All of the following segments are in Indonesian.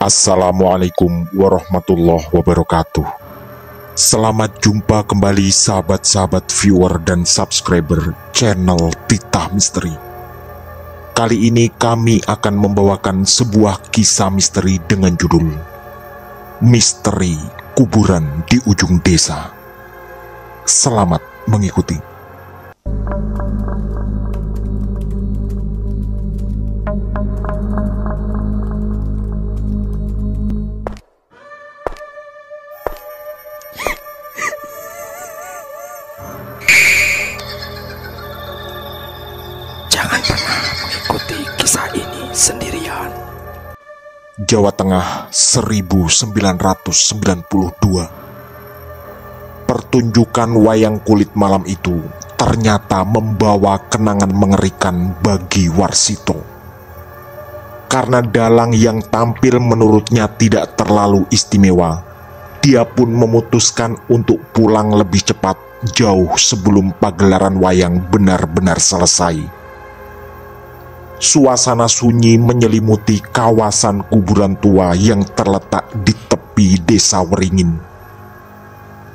Assalamualaikum warahmatullahi wabarakatuh. Selamat jumpa kembali sahabat-sahabat viewer dan subscriber channel Titah Misteri. Kali ini kami akan membawakan sebuah kisah misteri dengan judul Misteri Kuburan di Ujung Desa. Selamat mengikuti. Jangan pernah mengikuti kisah ini sendirian. Jawa Tengah 1992. Pertunjukan wayang kulit malam itu ternyata membawa kenangan mengerikan bagi Warsito. Karena dalang yang tampil menurutnya tidak terlalu istimewa, dia pun memutuskan untuk pulang lebih cepat jauh sebelum pagelaran wayang benar-benar selesai. Suasana sunyi menyelimuti kawasan kuburan tua yang terletak di tepi desa Weringin.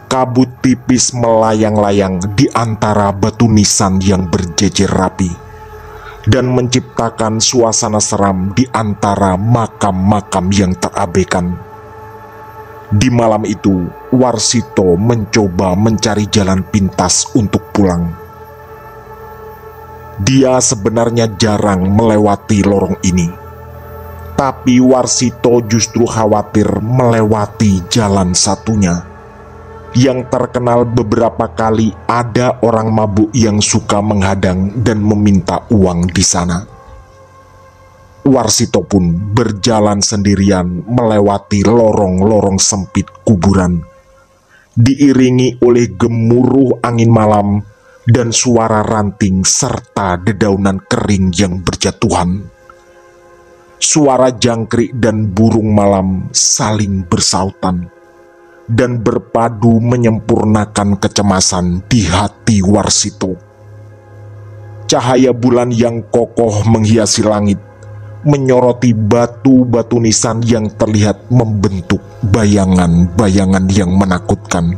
Kabut tipis melayang-layang di antara batu nisan yang berjejer rapi dan menciptakan suasana seram di antara makam-makam yang terabaikan. Di malam itu, Warsito mencoba mencari jalan pintas untuk pulang. Dia sebenarnya jarang melewati lorong ini, tapi Warsito justru khawatir melewati jalan satunya, yang terkenal beberapa kali ada orang mabuk yang suka menghadang dan meminta uang di sana. Warsito pun berjalan sendirian melewati lorong-lorong sempit kuburan, diiringi oleh gemuruh angin malam dan suara ranting serta dedaunan kering yang berjatuhan. Suara jangkrik dan burung malam saling bersautan dan berpadu menyempurnakan kecemasan di hati Warsito. Cahaya bulan yang kokoh menghiasi langit, menyoroti batu-batu nisan yang terlihat membentuk bayangan-bayangan yang menakutkan.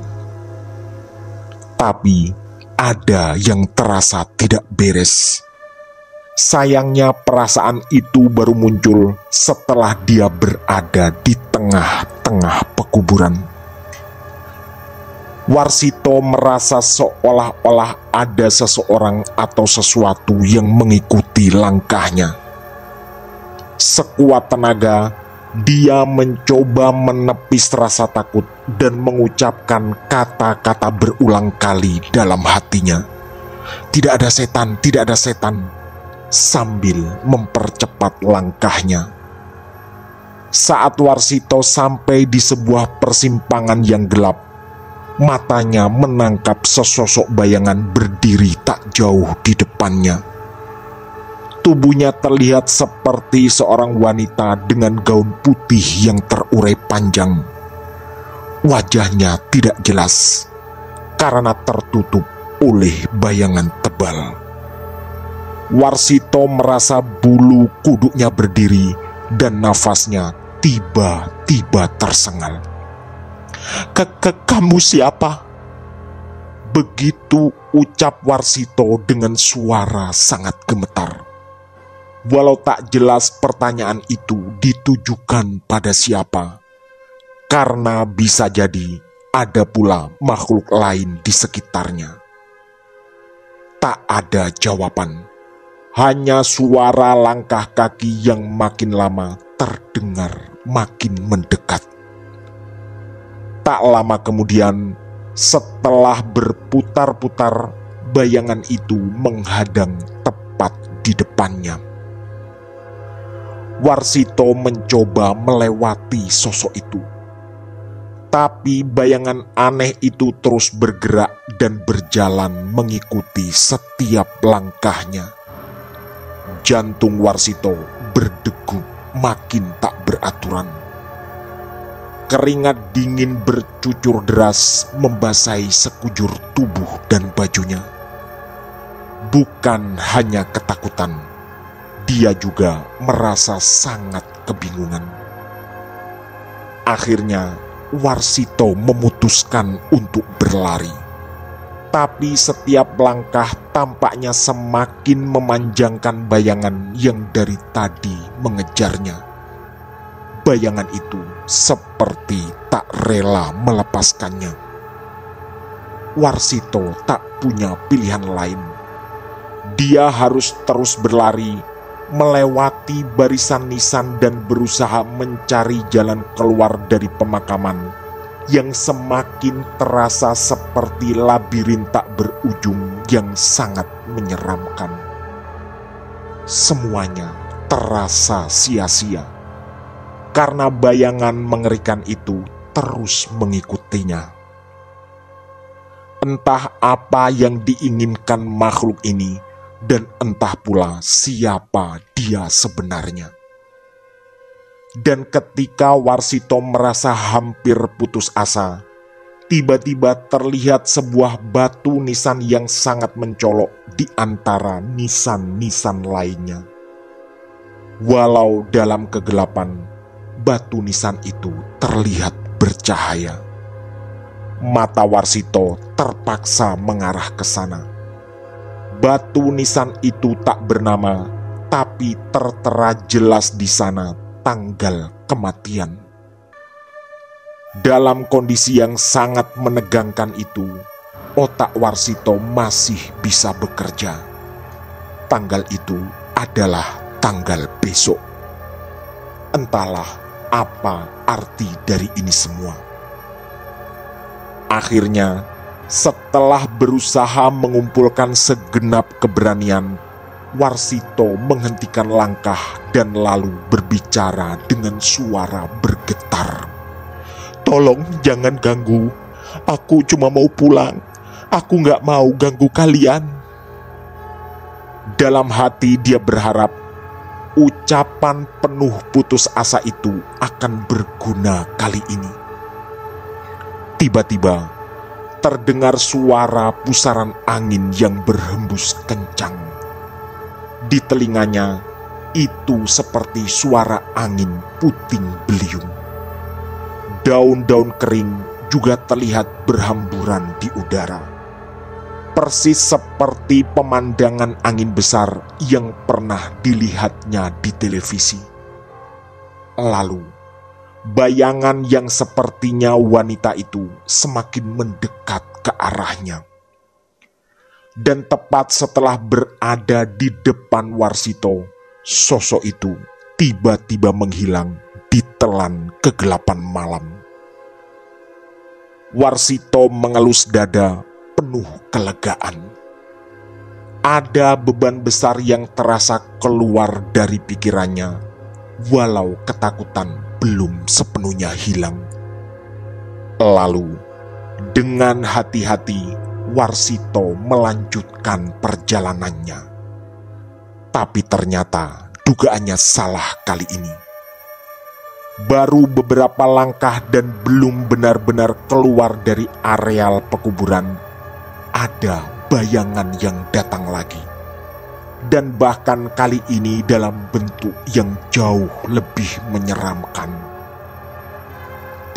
Tapi ada yang terasa tidak beres. Sayangnya perasaan itu baru muncul setelah dia berada di tengah-tengah pekuburan. Warsito merasa seolah-olah ada seseorang atau sesuatu yang mengikuti langkahnya. Sekuat tenaga, dia mencoba menepis rasa takut dan mengucapkan kata-kata berulang kali dalam hatinya. "Tidak ada setan, tidak ada setan," sambil mempercepat langkahnya. Saat Warsito sampai di sebuah persimpangan yang gelap, matanya menangkap sesosok bayangan berdiri tak jauh di depannya. Tubuhnya terlihat seperti seorang wanita dengan gaun putih yang terurai panjang. Wajahnya tidak jelas karena tertutup oleh bayangan tebal. Warsito merasa bulu kuduknya berdiri dan nafasnya tiba-tiba tersengal. Kamu siapa?" Begitu ucap Warsito dengan suara sangat gemetar. Walau tak jelas pertanyaan itu ditujukan pada siapa, karena bisa jadi ada pula makhluk lain di sekitarnya. Tak ada jawaban, hanya suara langkah kaki yang makin lama terdengar makin mendekat. Tak lama kemudian, setelah berputar-putar, bayangan itu menghadang tepat di depannya. Warsito mencoba melewati sosok itu, tapi bayangan aneh itu terus bergerak dan berjalan mengikuti setiap langkahnya. Jantung Warsito berdegup makin tak beraturan. Keringat dingin bercucur deras membasahi sekujur tubuh dan bajunya. Bukan hanya ketakutan, dia juga merasa sangat kebingungan. Akhirnya Warsito memutuskan untuk berlari. Tapi setiap langkah tampaknya semakin memanjangkan bayangan yang dari tadi mengejarnya. Bayangan itu seperti tak rela melepaskannya. Warsito tak punya pilihan lain. Dia harus terus berlari, melewati barisan nisan dan berusaha mencari jalan keluar dari pemakaman yang semakin terasa seperti labirin tak berujung yang sangat menyeramkan. Semuanya terasa sia-sia karena bayangan mengerikan itu terus mengikutinya. Entah apa yang diinginkan makhluk ini, dan entah pula siapa dia sebenarnya. Dan ketika Warsito merasa hampir putus asa, tiba-tiba terlihat sebuah batu nisan yang sangat mencolok di antara nisan-nisan lainnya. Walau dalam kegelapan, batu nisan itu terlihat bercahaya. Mata Warsito terpaksa mengarah ke sana. Batu nisan itu tak bernama, tapi tertera jelas di sana tanggal kematian. Dalam kondisi yang sangat menegangkan itu, otak Warsito masih bisa bekerja. Tanggal itu adalah tanggal besok. Entahlah apa arti dari ini semua. Akhirnya, setelah berusaha mengumpulkan segenap keberanian, Warsito menghentikan langkah dan lalu berbicara dengan suara bergetar. "Tolong jangan ganggu, aku cuma mau pulang, aku gak mau ganggu kalian." Dalam hati dia berharap ucapan penuh putus asa itu akan berguna kali ini. Tiba-tiba terdengar suara pusaran angin yang berhembus kencang. Di telinganya itu seperti suara angin puting beliung. Daun-daun kering juga terlihat berhamburan di udara, persis seperti pemandangan angin besar yang pernah dilihatnya di televisi. Lalu bayangan yang sepertinya wanita itu semakin mendekat ke arahnya. Dan tepat setelah berada di depan Warsito, sosok itu tiba-tiba menghilang ditelan kegelapan malam. Warsito mengelus dada penuh kelegaan. Ada beban besar yang terasa keluar dari pikirannya, walau ketakutan belum sepenuhnya hilang. Lalu, dengan hati-hati, Warsito melanjutkan perjalanannya. Tapi ternyata dugaannya salah kali ini. Baru beberapa langkah dan belum benar-benar keluar dari areal pekuburan, ada bayangan yang datang lagi. Dan bahkan kali ini dalam bentuk yang jauh lebih menyeramkan.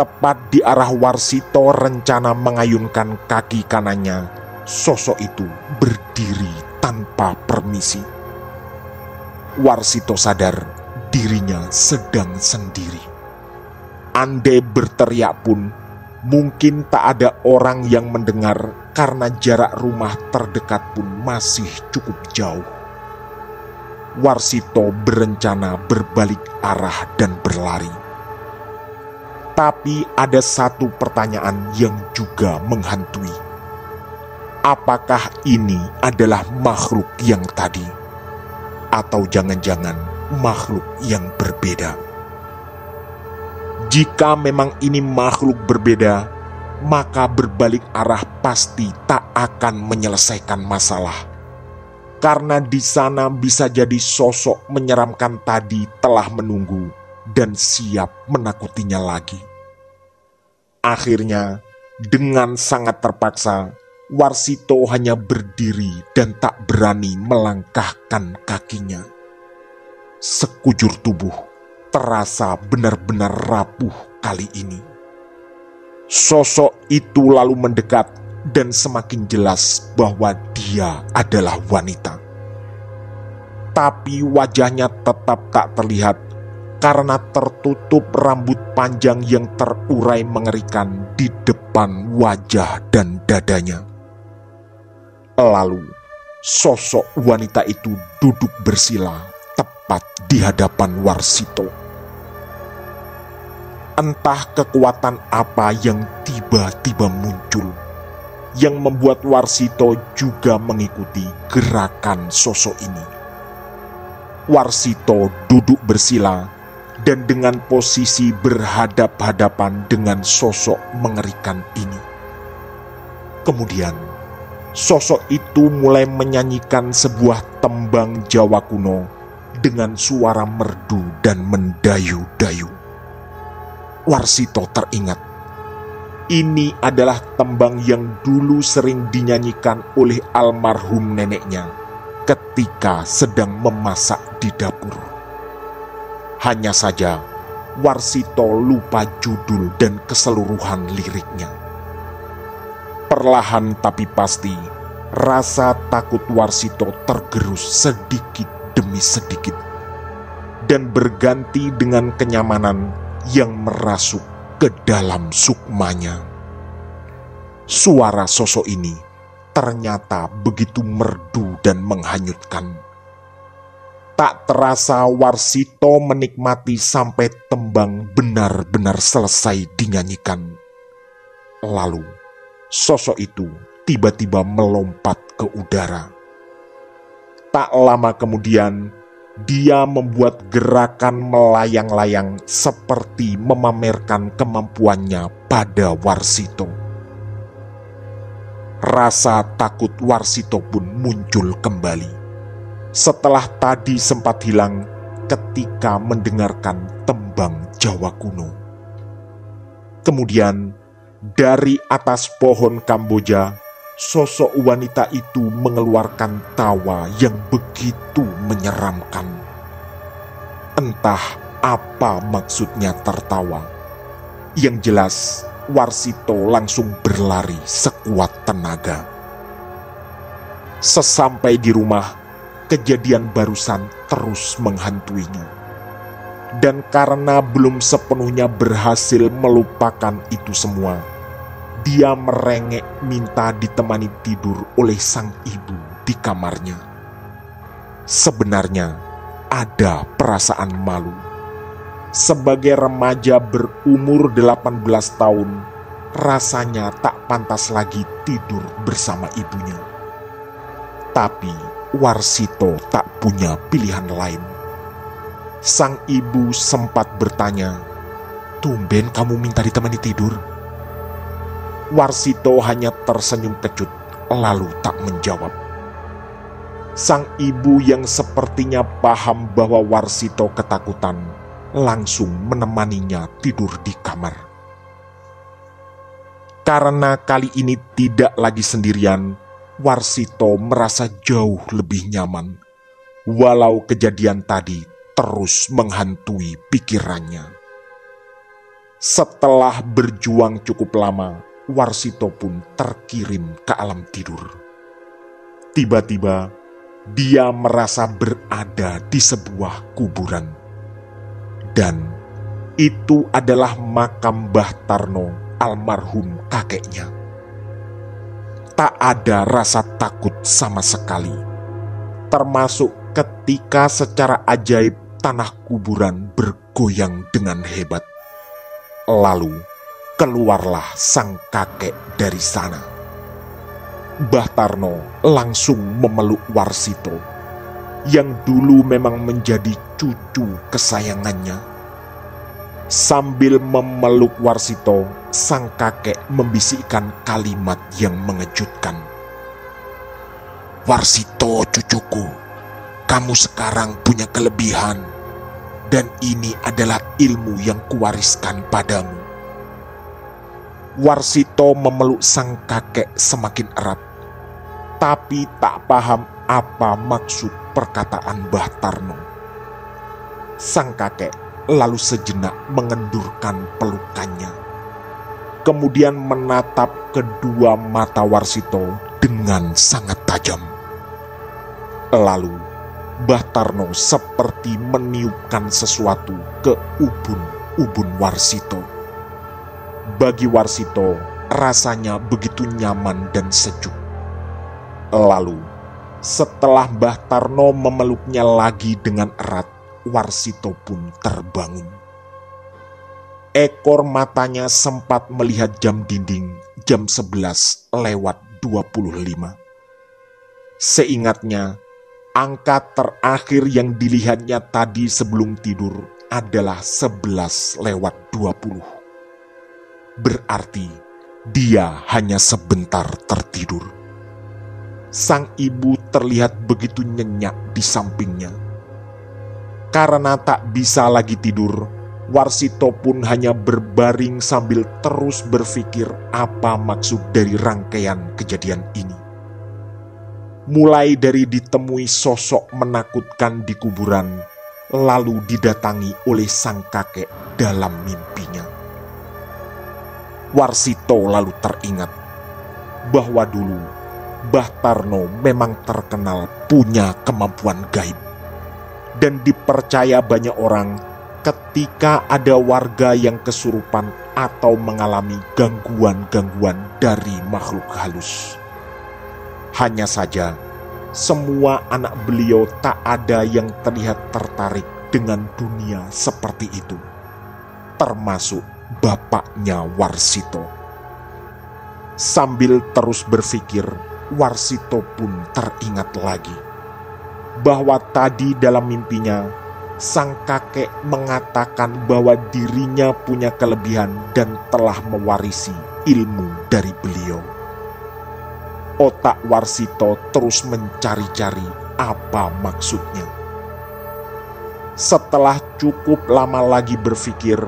Tepat di arah Warsito rencana mengayunkan kaki kanannya, sosok itu berdiri tanpa permisi. Warsito sadar dirinya sedang sendiri. Andai berteriak pun, mungkin tak ada orang yang mendengar karena jarak rumah terdekat pun masih cukup jauh. Warsito berencana berbalik arah dan berlari. Tapi ada satu pertanyaan yang juga menghantui. Apakah ini adalah makhluk yang tadi? Atau jangan-jangan makhluk yang berbeda? Jika memang ini makhluk berbeda, maka berbalik arah pasti tak akan menyelesaikan masalah. Karena di sana bisa jadi sosok menyeramkan tadi telah menunggu dan siap menakutinya lagi. Akhirnya, dengan sangat terpaksa, Warsito hanya berdiri dan tak berani melangkahkan kakinya. Sekujur tubuh terasa benar-benar rapuh kali ini. Sosok itu lalu mendekat dan semakin jelas bahwa dia adalah wanita. Tapi wajahnya tetap tak terlihat karena tertutup rambut panjang yang terurai mengerikan di depan wajah dan dadanya. Lalu sosok wanita itu duduk bersila tepat di hadapan Warsito. Entah kekuatan apa yang tiba-tiba muncul, yang membuat Warsito juga mengikuti gerakan sosok ini. Warsito duduk bersila dan dengan posisi berhadap-hadapan dengan sosok mengerikan ini. Kemudian, sosok itu mulai menyanyikan sebuah tembang Jawa kuno dengan suara merdu dan mendayu-dayu. Warsito teringat, ini adalah tembang yang dulu sering dinyanyikan oleh almarhum neneknya ketika sedang memasak di dapur. Hanya saja, Warsito lupa judul dan keseluruhan liriknya. Perlahan tapi pasti, rasa takut Warsito tergerus sedikit demi sedikit dan berganti dengan kenyamanan yang merasuk ke dalam sukmanya. Suara sosok ini ternyata begitu merdu dan menghanyutkan. Tak terasa Warsito menikmati sampai tembang benar-benar selesai dinyanyikan. Lalu, sosok itu tiba-tiba melompat ke udara. Tak lama kemudian, dia membuat gerakan melayang-layang seperti memamerkan kemampuannya pada Warsito. Rasa takut Warsito pun muncul kembali setelah tadi sempat hilang ketika mendengarkan tembang Jawa kuno. Kemudian, dari atas pohon Kamboja, sosok wanita itu mengeluarkan tawa yang begitu menyeramkan. Entah apa maksudnya tertawa. Yang jelas, Warsito langsung berlari sekuat tenaga. Sesampai di rumah, kejadian barusan terus menghantuinya. Dan karena belum sepenuhnya berhasil melupakan itu semua, dia merengek minta ditemani tidur oleh sang ibu di kamarnya. Sebenarnya ada perasaan malu. Sebagai remaja berumur 18 tahun, rasanya tak pantas lagi tidur bersama ibunya. Tapi Warsito tak punya pilihan lain. Sang ibu sempat bertanya, "Tumben kamu minta ditemani tidur?" Warsito hanya tersenyum kecut, lalu tak menjawab. Sang ibu yang sepertinya paham bahwa Warsito ketakutan, langsung menemaninya tidur di kamar. Karena kali ini tidak lagi sendirian, Warsito merasa jauh lebih nyaman, walau kejadian tadi terus menghantui pikirannya. Setelah berjuang cukup lama, Warsito pun terkirim ke alam tidur. Tiba-tiba, dia merasa berada di sebuah kuburan. Dan itu adalah makam Mbah Tarno, almarhum kakeknya. Tak ada rasa takut sama sekali, termasuk ketika secara ajaib tanah kuburan bergoyang dengan hebat. Lalu keluarlah sang kakek dari sana. Mbah Tarno langsung memeluk Warsito, yang dulu memang menjadi cucu kesayangannya. Sambil memeluk Warsito, sang kakek membisikkan kalimat yang mengejutkan. "Warsito cucuku, kamu sekarang punya kelebihan, dan ini adalah ilmu yang kuwariskan padamu." Warsito memeluk sang kakek semakin erat, tapi tak paham apa maksud perkataan Mbah Tarno. Sang kakek lalu sejenak mengendurkan pelukannya. Kemudian menatap kedua mata Warsito dengan sangat tajam. Lalu Mbah Tarno seperti meniupkan sesuatu ke ubun-ubun Warsito. Bagi Warsito, rasanya begitu nyaman dan sejuk. Lalu, setelah Mbah Tarno memeluknya lagi dengan erat, Warsito pun terbangun. Ekor matanya sempat melihat jam dinding jam 11:25. Seingatnya, angka terakhir yang dilihatnya tadi sebelum tidur adalah 11:20. Berarti dia hanya sebentar tertidur. Sang ibu terlihat begitu nyenyak di sampingnya. Karena tak bisa lagi tidur, Warsito pun hanya berbaring sambil terus berpikir apa maksud dari rangkaian kejadian ini. Mulai dari ditemui sosok menakutkan di kuburan, lalu didatangi oleh sang kakek dalam mimpinya. Warsito lalu teringat bahwa dulu Mbah Tarno memang terkenal punya kemampuan gaib, dan dipercaya banyak orang ketika ada warga yang kesurupan atau mengalami gangguan-gangguan dari makhluk halus. Hanya saja, semua anak beliau tak ada yang terlihat tertarik dengan dunia seperti itu, termasuk bapaknya Warsito. Sambil terus berpikir, Warsito pun teringat lagi bahwa tadi dalam mimpinya sang kakek mengatakan bahwa dirinya punya kelebihan dan telah mewarisi ilmu dari beliau. Otak Warsito terus mencari-cari apa maksudnya. Setelah cukup lama lagi berpikir,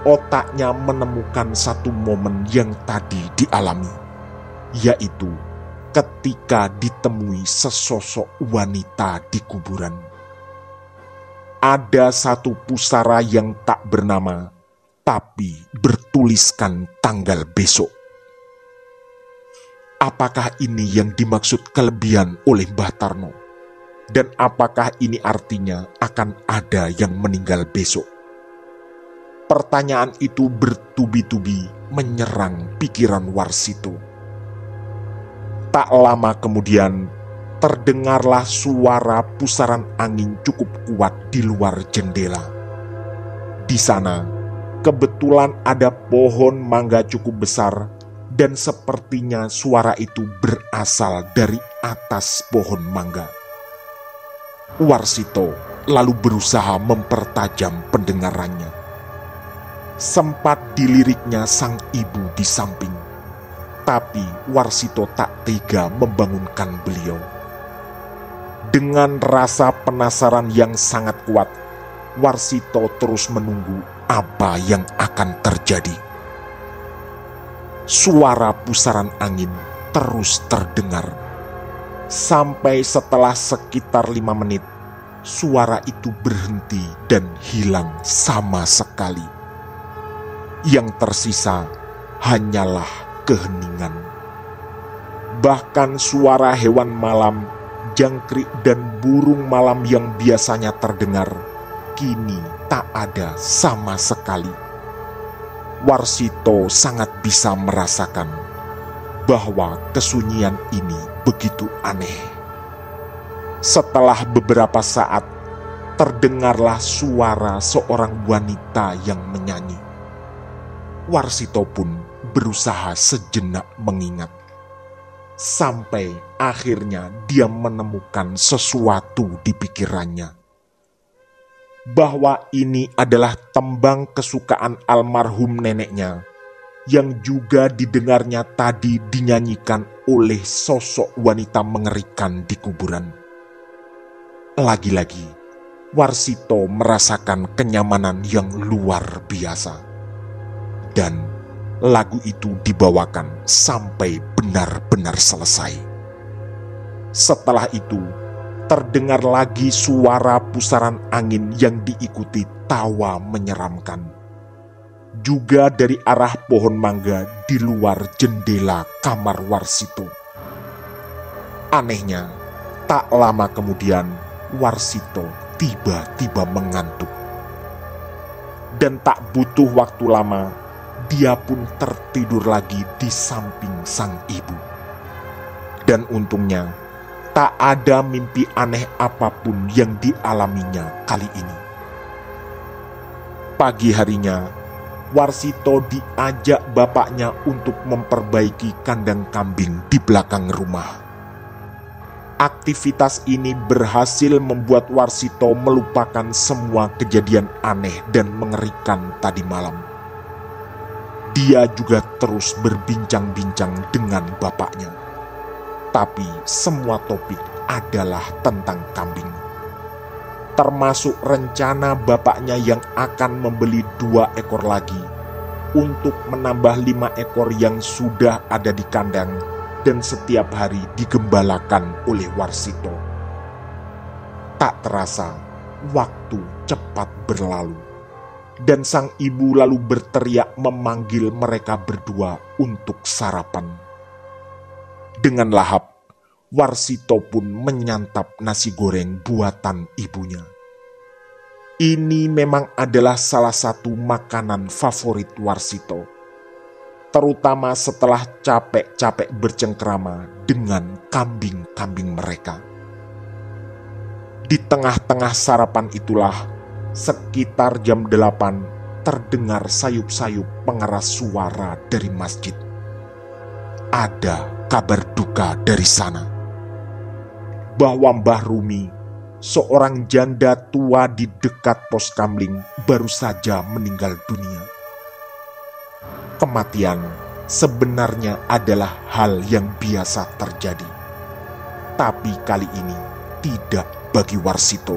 otaknya menemukan satu momen yang tadi dialami, yaitu ketika ditemui sesosok wanita di kuburan. Ada satu pusara yang tak bernama, tapi bertuliskan tanggal besok. Apakah ini yang dimaksud kelebihan oleh Mbah Tarno? Dan apakah ini artinya akan ada yang meninggal besok? Pertanyaan itu bertubi-tubi menyerang pikiran Warsito. Tak lama kemudian, terdengarlah suara pusaran angin cukup kuat di luar jendela. Di sana, kebetulan ada pohon mangga cukup besar, dan sepertinya suara itu berasal dari atas pohon mangga. Warsito lalu berusaha mempertajam pendengarannya. Sempat diliriknya sang ibu di samping, tapi Warsito tak tega membangunkan beliau. Dengan rasa penasaran yang sangat kuat, Warsito terus menunggu apa yang akan terjadi. Suara pusaran angin terus terdengar. Sampai setelah sekitar 5 menit, suara itu berhenti dan hilang sama sekali. Yang tersisa hanyalah keheningan. Bahkan suara hewan malam, jangkrik dan burung malam yang biasanya terdengar, kini tak ada sama sekali. Warsito sangat bisa merasakan bahwa kesunyian ini begitu aneh. Setelah beberapa saat, terdengarlah suara seorang wanita yang menyanyi. Warsito pun berusaha sejenak mengingat, sampai akhirnya dia menemukan sesuatu di pikirannya, bahwa ini adalah tembang kesukaan almarhum neneknya yang juga didengarnya tadi dinyanyikan oleh sosok wanita mengerikan di kuburan. Lagi-lagi, Warsito merasakan kenyamanan yang luar biasa. Dan lagu itu dibawakan sampai benar-benar selesai. Setelah itu, terdengar lagi suara pusaran angin yang diikuti tawa menyeramkan. Juga dari arah pohon mangga di luar jendela kamar Warsito. Anehnya, tak lama kemudian Warsito tiba-tiba mengantuk. Dan tak butuh waktu lama, dia pun tertidur lagi di samping sang ibu. Dan untungnya, tak ada mimpi aneh apapun yang dialaminya kali ini. Pagi harinya, Warsito diajak bapaknya untuk memperbaiki kandang kambing di belakang rumah. Aktivitas ini berhasil membuat Warsito melupakan semua kejadian aneh dan mengerikan tadi malam. Dia juga terus berbincang-bincang dengan bapaknya. Tapi semua topik adalah tentang kambing. Termasuk rencana bapaknya yang akan membeli 2 ekor lagi untuk menambah 5 ekor yang sudah ada di kandang dan setiap hari digembalakan oleh Warsito. Tak terasa, waktu cepat berlalu, dan sang ibu lalu berteriak memanggil mereka berdua untuk sarapan. Dengan lahap, Warsito pun menyantap nasi goreng buatan ibunya. Ini memang adalah salah satu makanan favorit Warsito, terutama setelah capek-capek bercengkrama dengan kambing-kambing mereka. Di tengah-tengah sarapan itulah, sekitar jam 8, terdengar sayup-sayup pengeras suara dari masjid. Ada kabar duka dari sana, bahwa Mbah Rumi, seorang janda tua di dekat pos kamling, baru saja meninggal dunia. Kematian sebenarnya adalah hal yang biasa terjadi, tapi kali ini tidak bagi Warsito,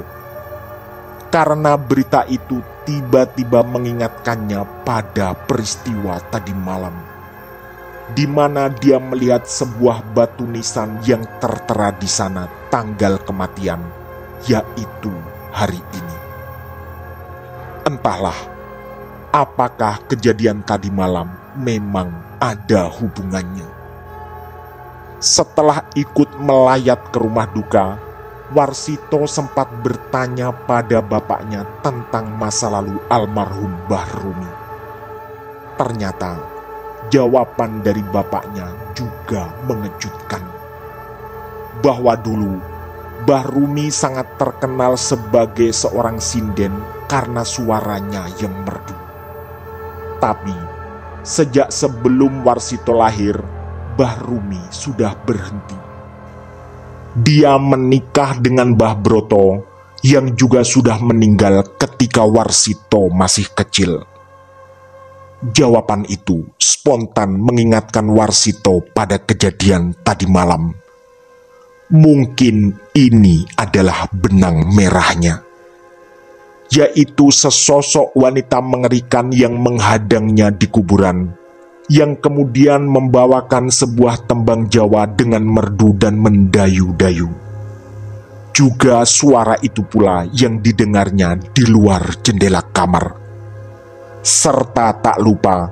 karena berita itu tiba-tiba mengingatkannya pada peristiwa tadi malam, di mana dia melihat sebuah batu nisan yang tertera di sana tanggal kematian, yaitu hari ini. Entahlah, apakah kejadian tadi malam memang ada hubungannya. Setelah ikut melayat ke rumah duka, Warsito sempat bertanya pada bapaknya tentang masa lalu almarhum Mbah Rumi. Ternyata jawaban dari bapaknya juga mengejutkan, bahwa dulu Mbah Rumi sangat terkenal sebagai seorang sinden karena suaranya yang merdu. Tapi sejak sebelum Warsito lahir, Mbah Rumi sudah berhenti. Dia menikah dengan Mbah Broto yang juga sudah meninggal ketika Warsito masih kecil. Jawaban itu spontan mengingatkan Warsito pada kejadian tadi malam. Mungkin ini adalah benang merahnya, yaitu sesosok wanita mengerikan yang menghadangnya di kuburan, yang kemudian membawakan sebuah tembang Jawa dengan merdu dan mendayu-dayu. Juga suara itu pula yang didengarnya di luar jendela kamar. Serta tak lupa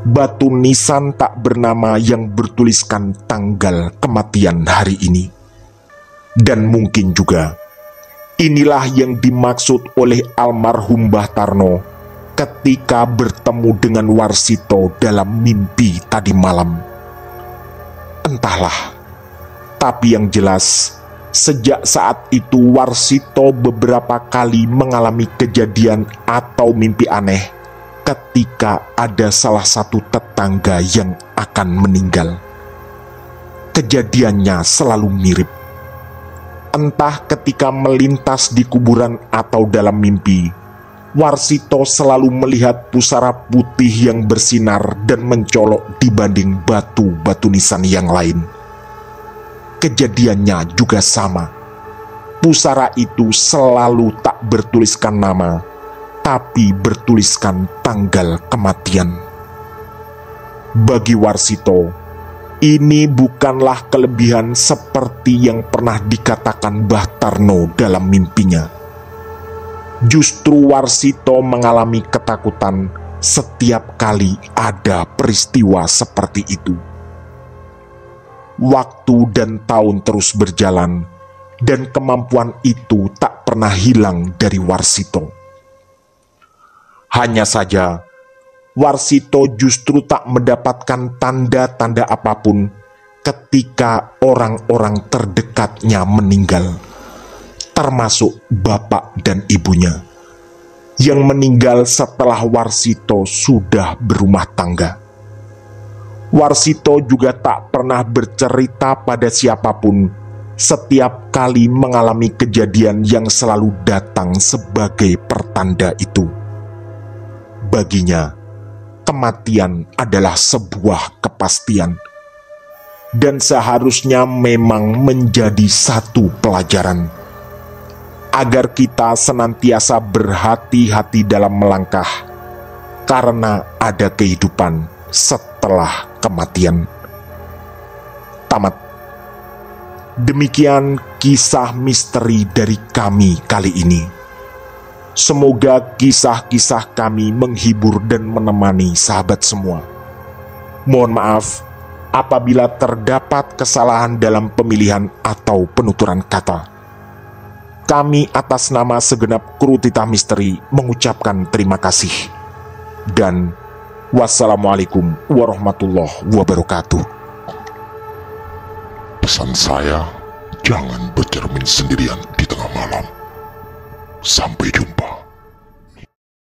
batu nisan tak bernama yang bertuliskan tanggal kematian hari ini. Dan mungkin juga inilah yang dimaksud oleh almarhum Mbah Tarno ketika bertemu dengan Warsito dalam mimpi tadi malam. Entahlah, tapi yang jelas, sejak saat itu Warsito beberapa kali mengalami kejadian atau mimpi aneh ketika ada salah satu tetangga yang akan meninggal. Kejadiannya selalu mirip. Entah ketika melintas di kuburan atau dalam mimpi, Warsito selalu melihat pusara putih yang bersinar dan mencolok dibanding batu-batu nisan yang lain. Kejadiannya juga sama. Pusara itu selalu tak bertuliskan nama, tapi bertuliskan tanggal kematian. Bagi Warsito, Ini bukanlah kelebihan seperti yang pernah dikatakan Mbah Tarno dalam mimpinya. Justru Warsito mengalami ketakutan setiap kali ada peristiwa seperti itu. Waktu dan tahun terus berjalan, dan kemampuan itu tak pernah hilang dari Warsito. Hanya saja, Warsito justru tak mendapatkan tanda-tanda apapun ketika orang-orang terdekatnya meninggal, termasuk bapak dan ibunya, yang meninggal setelah Warsito sudah berumah tangga. Warsito juga tak pernah bercerita pada siapapun setiap kali mengalami kejadian yang selalu datang sebagai pertanda itu. Baginya, kematian adalah sebuah kepastian, dan seharusnya memang menjadi satu pelajaran, agar kita senantiasa berhati-hati dalam melangkah, karena ada kehidupan setelah kematian. Tamat. Demikian kisah misteri dari kami kali ini. Semoga kisah-kisah kami menghibur dan menemani sahabat semua. Mohon maaf apabila terdapat kesalahan dalam pemilihan atau penuturan kata. Kami atas nama segenap kru Titah Misteri mengucapkan terima kasih. Dan wassalamualaikum warahmatullahi wabarakatuh. Pesan saya, jangan bercermin sendirian di tengah malam. Sampai jumpa.